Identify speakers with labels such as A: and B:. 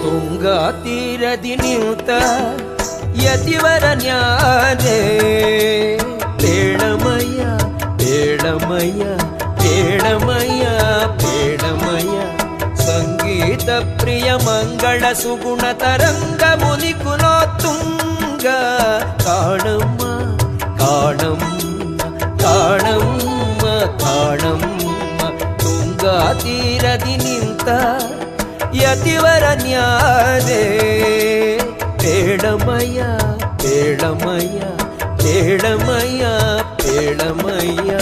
A: ತುಂಗಾ ತೀರದಿ ನಿಂತ ಯತಿವರ ನ್ಯಾರೆ ಬೇಡಮಯ್ಯ ಬೇಡಮಯ್ಯ ಬೇಡಮಯ್ಯ ಬೇಡಮಯ್ಯ ಸಂಗೀತ ಪ್ರಿಯ ಮಂಗಳ ಸುಗುಣ ತರಂಗ ಮುನಿ ಕುಲೋತ್ತುಂಗ ಕಾಣಮ್ಮ ಕಾಣಮ್ಮ ಕಾಣಮ್ಮ ಕಾಣಮ್ಮ ತುಂಗಾ ತೀರದಿ ನಿಂತ ಯತಿವರ ನ್ಯಾರೆ ಬೇಡಮಯ್ಯ ಬೇಡಮಯ್ಯ ಬೇಡಮಯ್ಯ ಬೇಡಮಯ್ಯ